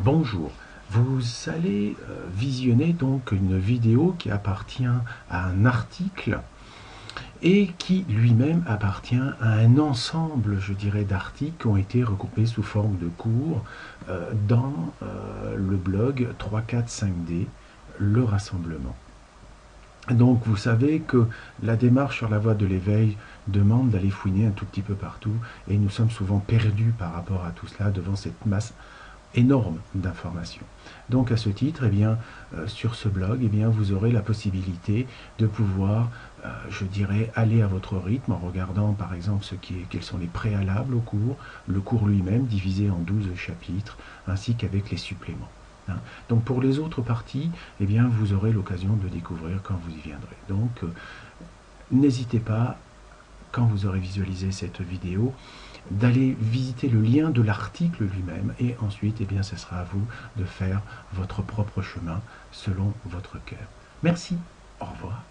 Bonjour, vous allez visionner donc une vidéo qui appartient à un article et qui lui-même appartient à un ensemble, je dirais, d'articles qui ont été regroupés sous forme de cours dans le blog 3-4-5D, le rassemblement. Donc vous savez que la démarche sur la voie de l'éveil demande d'aller fouiner un tout petit peu partout et nous sommes souvent perdus par rapport à tout cela devant cette masse énorme d'informations. Donc à ce titre, eh bien, sur ce blog, eh bien, vous aurez la possibilité de pouvoir, je dirais, aller à votre rythme en regardant par exemple quels sont les préalables au cours, le cours lui-même divisé en 12 chapitres, ainsi qu'avec les suppléments. Donc pour les autres parties, eh bien, vous aurez l'occasion de découvrir quand vous y viendrez. Donc n'hésitez pas, quand vous aurez visualisé cette vidéo, d'aller visiter le lien de l'article lui-même et ensuite, eh bien, ce sera à vous de faire votre propre chemin selon votre cœur. Merci, au revoir.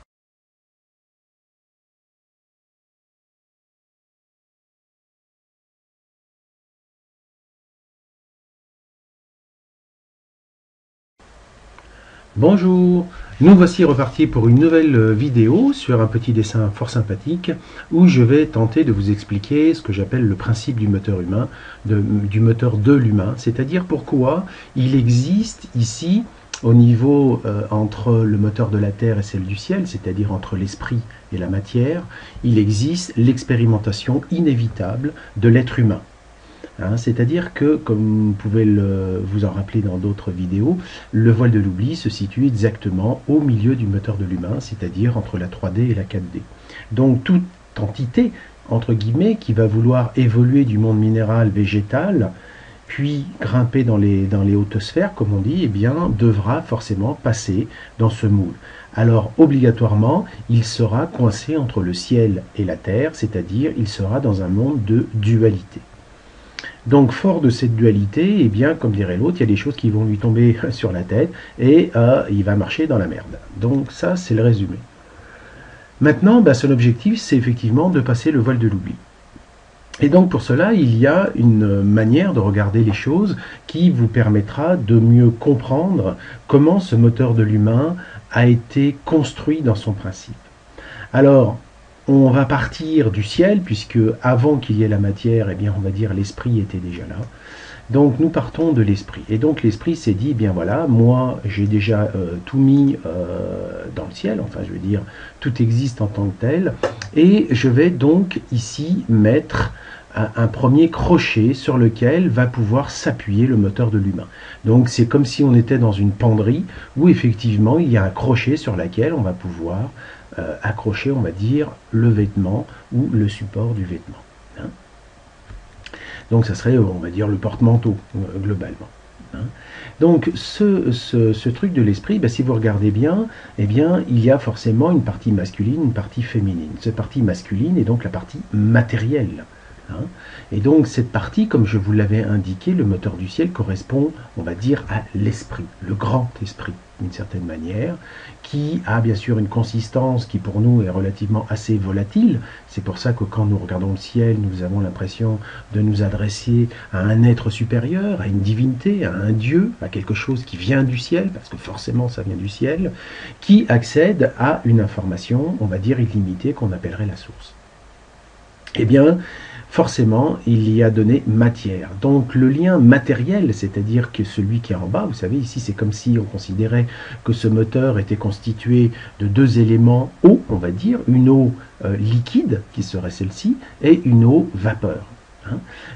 Bonjour, nous voici repartis pour une nouvelle vidéo sur un petit dessin fort sympathique où je vais tenter de vous expliquer ce que j'appelle le principe du moteur humain, du moteur de l'humain, c'est-à-dire pourquoi il existe ici au niveau entre le moteur de la Terre et celle du ciel, c'est-à-dire entre l'esprit et la matière, il existe l'expérimentation inévitable de l'être humain. C'est-à-dire que, comme vous pouvez vous en rappeler dans d'autres vidéos, le voile de l'oubli se situe exactement au milieu du moteur de l'humain, c'est-à-dire entre la 3D et la 4D. Donc toute entité, entre guillemets, qui va vouloir évoluer du monde minéral végétal, puis grimper dans les hautes sphères, comme on dit, eh bien, devra forcément passer dans ce moule. Alors, obligatoirement, il sera coincé entre le ciel et la terre, c'est-à-dire il sera dans un monde de dualité. Donc, fort de cette dualité, eh bien, comme dirait l'autre, il y a des choses qui vont lui tomber sur la tête et il va marcher dans la merde. Donc, ça, c'est le résumé. Maintenant, son objectif, c'est effectivement de passer le voile de l'oubli. Et donc, pour cela, il y a une manière de regarder les choses qui vous permettra de mieux comprendre comment ce moteur de l'humain a été construit dans son principe. Alors, on va partir du ciel, puisque avant qu'il y ait la matière, eh bien, on va dire l'esprit était déjà là. Donc nous partons de l'esprit. Et donc l'esprit s'est dit, eh bien voilà, moi j'ai déjà tout mis dans le ciel, enfin je veux dire, tout existe en tant que tel, et je vais donc ici mettre un premier crochet sur lequel va pouvoir s'appuyer le moteur de l'humain. Donc c'est comme si on était dans une penderie, où effectivement il y a un crochet sur lequel on va pouvoir accrocher, on va dire, le vêtement ou le support du vêtement. Donc ça serait, on va dire, le porte-manteau, globalement. Donc ce truc de l'esprit, si vous regardez bien, eh bien, il y a forcément une partie masculine, une partie féminine. Cette partie masculine est donc la partie matérielle. Et donc cette partie, comme je vous l'avais indiqué, le moteur du ciel correspond, on va dire, à l'esprit, le grand esprit, d'une certaine manière, qui a bien sûr une consistance qui pour nous est relativement assez volatile. C'est pour ça que quand nous regardons le ciel, nous avons l'impression de nous adresser à un être supérieur, à une divinité, à un dieu, à quelque chose qui vient du ciel, parce que forcément ça vient du ciel, qui accède à une information, on va dire, illimitée, qu'on appellerait la source. Eh bien, forcément, il y a donné matière. Donc le lien matériel, c'est-à-dire que celui qui est en bas, vous savez, ici c'est comme si on considérait que ce moteur était constitué de deux éléments eau, on va dire, une eau liquide, qui serait celle-ci, et une eau vapeur.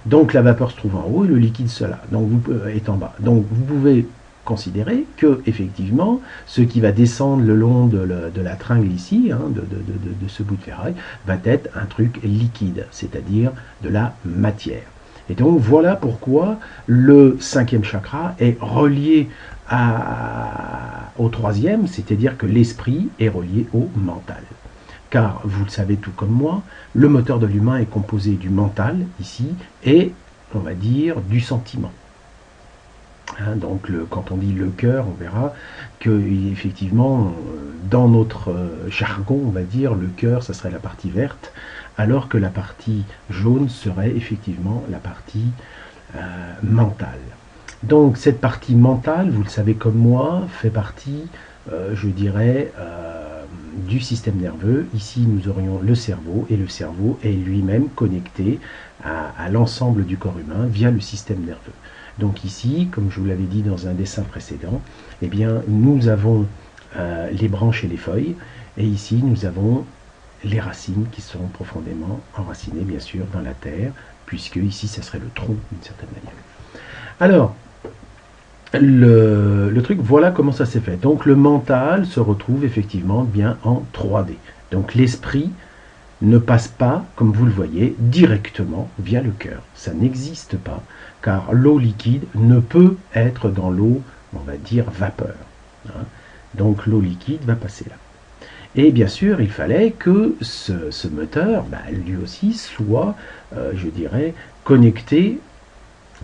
Donc la vapeur se trouve en haut et le liquide cela, donc est en bas. Donc vous pouvez considérer que effectivement ce qui va descendre le long de la tringle ici, de ce bout de ferraille, va être un truc liquide, c'est-à-dire de la matière. Et donc voilà pourquoi le 5e chakra est relié au 3e, c'est-à-dire que l'esprit est relié au mental. Car vous le savez tout comme moi, le moteur de l'humain est composé du mental ici et on va dire du sentiment. Donc quand on dit le cœur, on verra que effectivement dans notre jargon, on va dire, le cœur, ça serait la partie verte, alors que la partie jaune serait effectivement la partie mentale. Donc cette partie mentale, vous le savez comme moi, fait partie, je dirais, du système nerveux. Ici, nous aurions le cerveau, et le cerveau est lui-même connecté à l'ensemble du corps humain via le système nerveux. Donc ici, comme je vous l'avais dit dans un dessin précédent, eh bien, nous avons les branches et les feuilles, et ici, nous avons les racines qui sont profondément enracinées, bien sûr, dans la terre, puisque ici, ça serait le tronc, d'une certaine manière. Alors, le truc, voilà comment ça s'est fait. Donc le mental se retrouve effectivement bien en 3D. Donc l'esprit ne passe pas, comme vous le voyez, directement via le cœur. Ça n'existe pas, car l'eau liquide ne peut être dans l'eau, on va dire, vapeur. Hein. Donc l'eau liquide va passer là. Et bien sûr, il fallait que ce moteur, lui aussi, soit, je dirais, connecté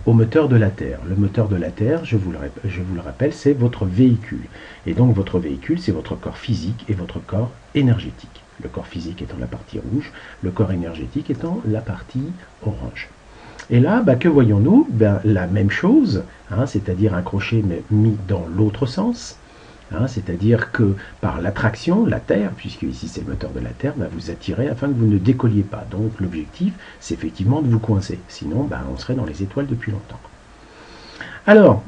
au moteur de la Terre. Le moteur de la Terre, je vous le rappelle, c'est votre véhicule. Et donc votre véhicule, c'est votre corps physique et votre corps énergétique. Le corps physique étant la partie rouge, le corps énergétique étant la partie orange. Et là, que voyons-nous? La même chose, hein, c'est-à-dire un crochet mais mis dans l'autre sens. Hein, c'est-à-dire que par l'attraction, la Terre, puisque ici c'est le moteur de la Terre, va vous attirer afin que vous ne décolliez pas. Donc l'objectif, c'est effectivement de vous coincer. Sinon, on serait dans les étoiles depuis longtemps. Alors,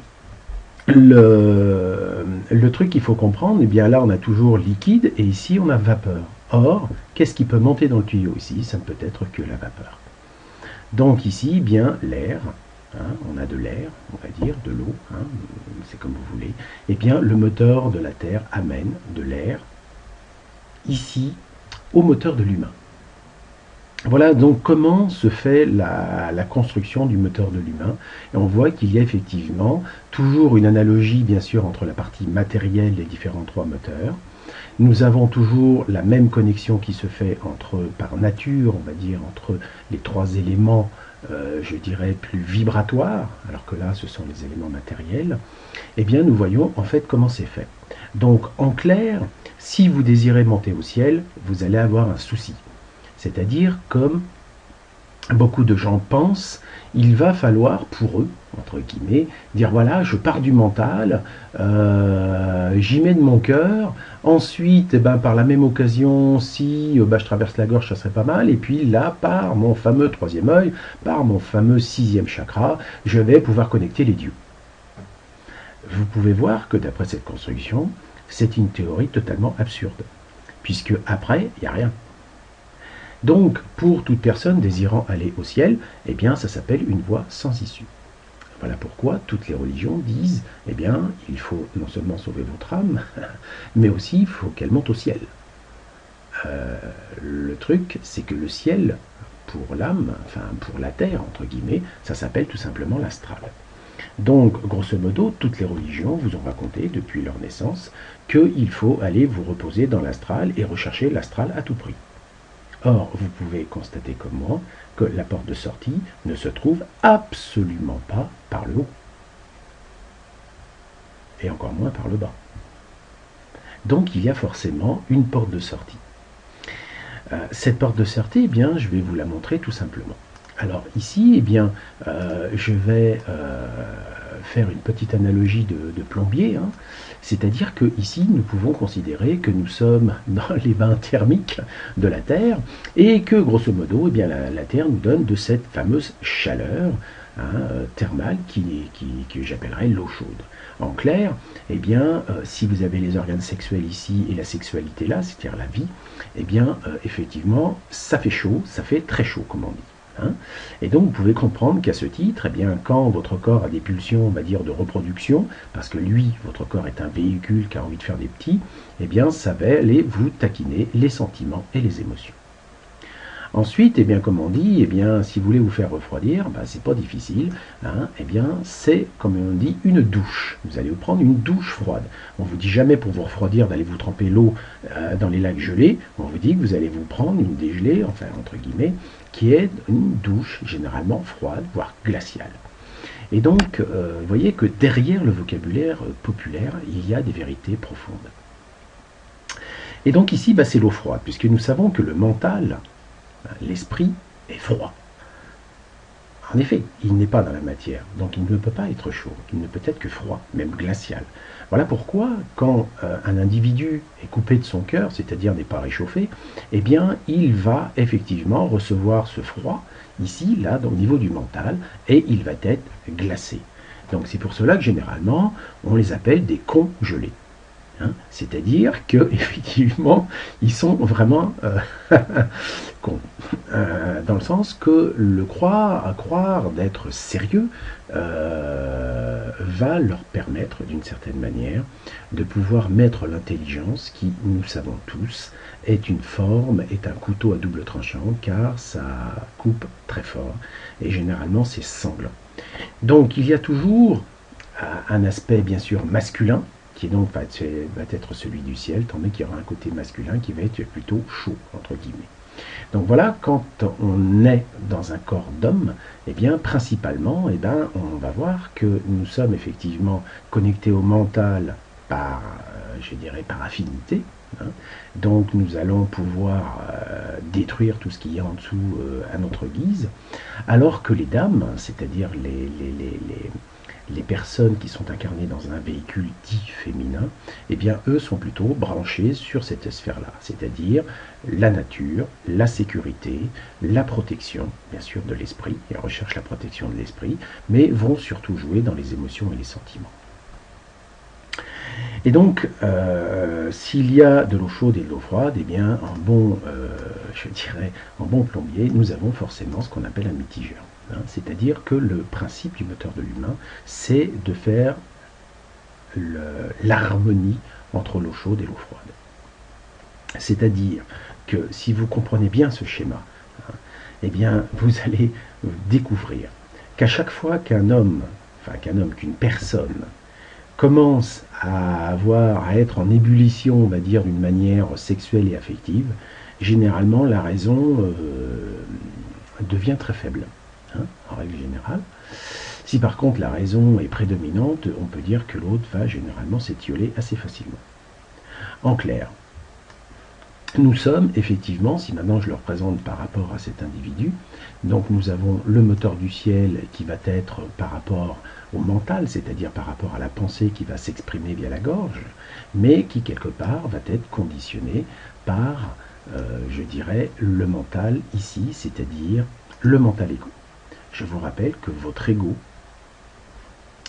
le truc qu'il faut comprendre, eh bien là on a toujours liquide et ici on a vapeur. Or, qu'est-ce qui peut monter dans le tuyau ici? Ça ne peut être que la vapeur. Donc ici, bien l'air. Hein, on a de l'air, on va dire, de l'eau, hein, c'est comme vous voulez, et bien le moteur de la Terre amène de l'air ici au moteur de l'humain. Voilà donc comment se fait la construction du moteur de l'humain. Et on voit qu'il y a effectivement toujours une analogie, bien sûr, entre la partie matérielle des différents trois moteurs. Nous avons toujours la même connexion qui se fait par nature, on va dire, entre les trois éléments, je dirais, plus vibratoires, alors que là, ce sont les éléments matériels. Eh bien, nous voyons en fait comment c'est fait. Donc, en clair, si vous désirez monter au ciel, vous allez avoir un souci. C'est-à-dire, comme beaucoup de gens pensent, il va falloir pour eux, entre guillemets, dire voilà, je pars du mental, j'y mets de mon cœur, ensuite, par la même occasion, si je traverse la gorge, ça serait pas mal, et puis là, par mon fameux troisième œil, par mon fameux sixième chakra, je vais pouvoir connecter les dieux. Vous pouvez voir que d'après cette construction, c'est une théorie totalement absurde, puisque après, il n'y a rien. Donc, pour toute personne désirant aller au ciel, eh bien, ça s'appelle une voie sans issue. Voilà pourquoi toutes les religions disent, eh bien, il faut non seulement sauver votre âme, mais aussi il faut qu'elle monte au ciel. Le truc, c'est que le ciel, pour l'âme, enfin pour la terre, entre guillemets, ça s'appelle tout simplement l'astral. Donc, grosso modo, toutes les religions vous ont raconté, depuis leur naissance, qu'il faut aller vous reposer dans l'astral et rechercher l'astral à tout prix. Or, vous pouvez constater comme moi que la porte de sortie ne se trouve absolument pas par le haut. Et encore moins par le bas. Donc, il y a forcément une porte de sortie. Cette porte de sortie, eh bien, je vais vous la montrer tout simplement. Alors ici, eh bien, je vais faire une petite analogie de plombier, hein. C'est-à-dire que ici, nous pouvons considérer que nous sommes dans les bains thermiques de la Terre et que, grosso modo, eh bien, la Terre nous donne de cette fameuse chaleur, hein, thermale que j'appellerais l'eau chaude. En clair, eh bien, si vous avez les organes sexuels ici et la sexualité là, c'est-à-dire la vie, eh bien, effectivement, ça fait chaud, ça fait très chaud, comme on dit. Hein. Et donc vous pouvez comprendre qu'à ce titre, eh bien, quand votre corps a des pulsions, on va dire, de reproduction, parce que lui, votre corps est un véhicule qui a envie de faire des petits, eh bien ça va aller vous taquiner les sentiments et les émotions. Ensuite, eh bien, comme on dit, eh bien, si vous voulez vous faire refroidir, c'est pas difficile, hein, eh bien, c'est, comme on dit, une douche. Vous allez vous prendre une douche froide. On vous dit jamais pour vous refroidir d'aller vous tremper l'eau dans les lacs gelés. On vous dit que vous allez vous prendre une dégelée, enfin, entre guillemets, qui est une douche généralement froide, voire glaciale. Et donc, vous voyez que derrière le vocabulaire populaire, il y a des vérités profondes. Et donc ici, c'est l'eau froide, puisque nous savons que le mental, l'esprit, est froid. En effet, il n'est pas dans la matière, donc il ne peut pas être chaud, il ne peut être que froid, même glacial. Voilà pourquoi, quand un individu est coupé de son cœur, c'est-à-dire n'est pas réchauffé, eh bien, il va effectivement recevoir ce froid, ici, là, au niveau du mental, et il va être glacé. Donc c'est pour cela que généralement, on les appelle des congelés. Hein, c'est-à-dire que effectivement, ils sont vraiment cons, dans le sens que croire d'être sérieux va leur permettre, d'une certaine manière, de pouvoir mettre l'intelligence qui, nous savons tous, est une forme, est un couteau à double tranchant, car ça coupe très fort, et généralement c'est sanglant. Donc il y a toujours un aspect bien sûr masculin, qui donc va être celui du ciel, tandis qu'il y aura un côté masculin qui va être plutôt chaud, entre guillemets. Donc voilà, quand on est dans un corps d'homme, eh bien principalement, eh bien, on va voir que nous sommes effectivement connectés au mental par, je dirais, par affinité. Hein. Donc nous allons pouvoir détruire tout ce qui est en dessous à notre guise, alors que les dames, c'est-à-dire les personnes qui sont incarnées dans un véhicule dit féminin, eh bien, eux sont plutôt branchés sur cette sphère-là, c'est-à-dire la nature, la sécurité, la protection, bien sûr, de l'esprit, ils recherchent la protection de l'esprit, mais vont surtout jouer dans les émotions et les sentiments. Et donc, s'il y a de l'eau chaude et de l'eau froide, eh bien, je dirais, en bon plombier, nous avons forcément ce qu'on appelle un mitigeur. Hein, c'est-à-dire que le principe du moteur de l'humain, c'est de faire l'harmonie entre l'eau chaude et l'eau froide. C'est-à-dire que si vous comprenez bien ce schéma, hein, eh bien, vous allez découvrir qu'à chaque fois qu'une personne commence à être en ébullition, on va dire, d'une manière sexuelle et affective, généralement la raison devient très faible. En règle générale. Si par contre la raison est prédominante, on peut dire que l'autre va généralement s'étioler assez facilement. En clair, nous sommes effectivement, si maintenant je le représente par rapport à cet individu, donc nous avons le moteur du ciel qui va être par rapport au mental, c'est-à-dire par rapport à la pensée qui va s'exprimer via la gorge, mais qui quelque part va être conditionné par, je dirais, le mental ici, c'est-à-dire le mental égo. Je vous rappelle que votre ego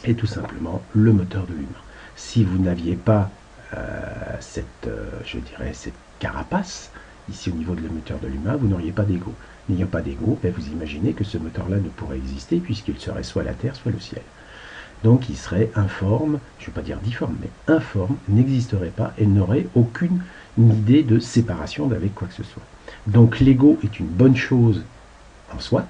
est tout simplement le moteur de l'humain. Si vous n'aviez pas cette carapace, ici au niveau de le moteur de l'humain, vous n'auriez pas d'ego. N'ayant pas d'ego, vous imaginez que ce moteur-là ne pourrait exister puisqu'il serait soit la terre, soit le ciel. Donc il serait informe, je ne vais pas dire difforme, mais informe, n'existerait pas et n'aurait aucune idée de séparation d'avec quoi que ce soit. Donc l'ego est une bonne chose en soi.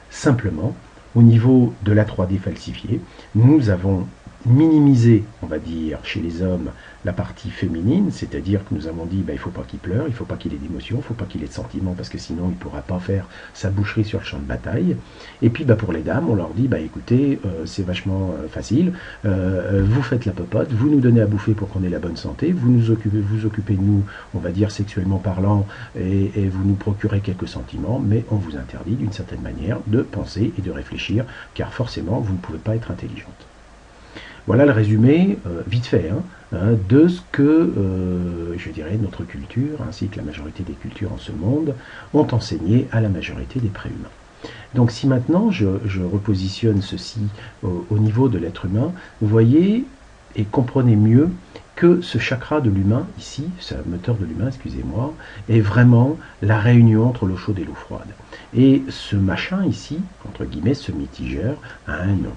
Simplement, au niveau de la 3D falsifiée, nous avons minimisé, on va dire, chez les hommes, la partie féminine, c'est-à-dire que nous avons dit, il ne faut pas qu'il pleure, il ne faut pas qu'il ait d'émotions, il ne faut pas qu'il ait de sentiments, parce que sinon il ne pourra pas faire sa boucherie sur le champ de bataille. Et puis pour les dames, on leur dit, écoutez, c'est vachement facile, vous faites la popote, vous nous donnez à bouffer pour qu'on ait la bonne santé, vous occupez de nous, on va dire sexuellement parlant, et vous nous procurez quelques sentiments, mais on vous interdit d'une certaine manière de penser et de réfléchir, car forcément, vous ne pouvez pas être intelligente. Voilà le résumé, vite fait, de ce que, je dirais, notre culture, ainsi que la majorité des cultures en ce monde, ont enseigné à la majorité des préhumains. Donc si maintenant je repositionne ceci au niveau de l'être humain, vous voyez et comprenez mieux que ce chakra de l'humain, ici, ce moteur de l'humain, excusez-moi, est vraiment la réunion entre l'eau chaude et l'eau froide. Et ce machin ici, entre guillemets, ce mitigeur, a un nom.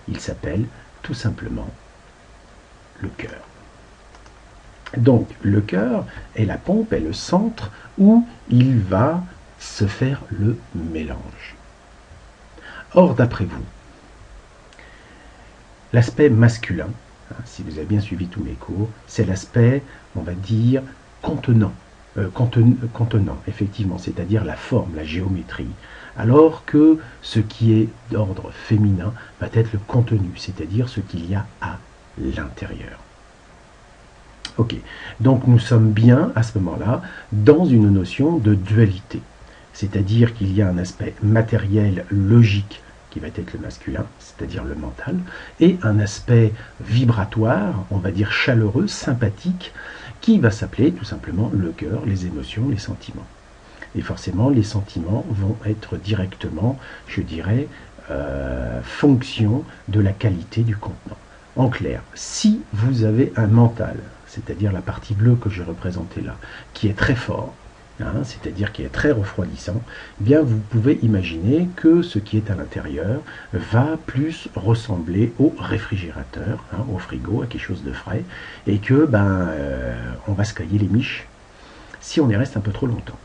Il s'appelle tout simplement le cœur. Donc le cœur est la pompe, est le centre où il va se faire le mélange. Or, d'après vous, l'aspect masculin, si vous avez bien suivi tous mes cours, c'est l'aspect, on va dire, contenant, effectivement, c'est-à-dire la forme, la géométrie, alors que ce qui est d'ordre féminin va être le contenu, c'est-à-dire ce qu'il y a à l'intérieur. Ok, donc nous sommes bien à ce moment-là dans une notion de dualité, c'est-à-dire qu'il y a un aspect matériel, logique, qui va être le masculin, c'est-à-dire le mental, et un aspect vibratoire, on va dire chaleureux, sympathique, qui va s'appeler tout simplement le cœur, les émotions, les sentiments. Et forcément, les sentiments vont être directement, je dirais, fonction de la qualité du contenant. En clair, si vous avez un mental, c'est-à-dire la partie bleue que j'ai représentée là, qui est très fort, c'est-à-dire qui est très refroidissant, eh bien vous pouvez imaginer que ce qui est à l'intérieur va plus ressembler au réfrigérateur, au frigo, à quelque chose de frais, et que on va se cailler les miches si on y reste un peu trop longtemps.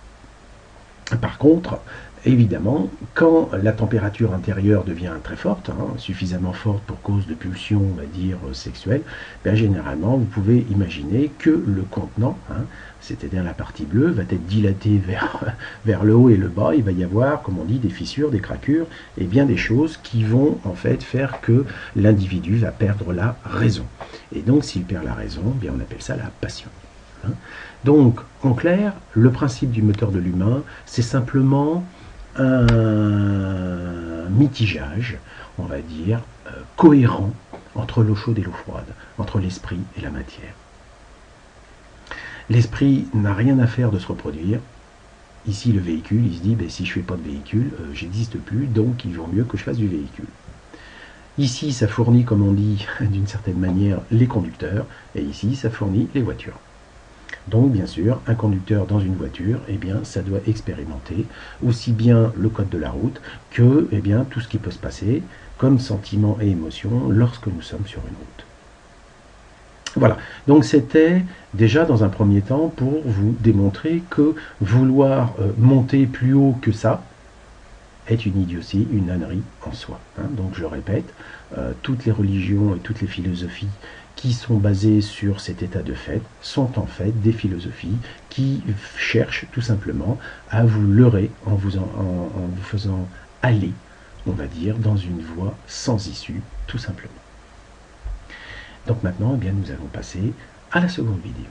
Par contre, évidemment, quand la température intérieure devient très forte, suffisamment forte pour cause de pulsions, on va dire, sexuelles, généralement, vous pouvez imaginer que le contenant, c'est-à-dire la partie bleue, va être dilatée vers le haut et le bas. Il va y avoir, comme on dit, des fissures, des craquures, et bien des choses qui vont en fait faire que l'individu va perdre la raison. Et donc, s'il perd la raison, on appelle ça la passion. Donc, en clair, le principe du moteur de l'humain, c'est simplement un mitigeage, on va dire, cohérent entre l'eau chaude et l'eau froide, entre l'esprit et la matière. L'esprit n'a rien à faire de se reproduire. Ici, le véhicule, il se dit, si je ne fais pas de véhicule, j'existe plus, donc il vaut mieux que je fasse du véhicule. Ici, ça fournit, comme on dit, d'une certaine manière, les conducteurs, et ici, ça fournit les voitures. Donc, bien sûr, un conducteur dans une voiture, ça doit expérimenter aussi bien le code de la route que tout ce qui peut se passer comme sentiments et émotions lorsque nous sommes sur une route. Voilà, donc c'était déjà dans un premier temps pour vous démontrer que vouloir monter plus haut que ça est une idiotie, une ânerie en soi. Donc je le répète, toutes les religions et toutes les philosophies qui sont basées sur cet état de fait sont en fait des philosophies qui cherchent tout simplement à vous leurrer en vous faisant aller, on va dire, dans une voie sans issue, tout simplement. Donc maintenant, nous allons passer à la seconde vidéo.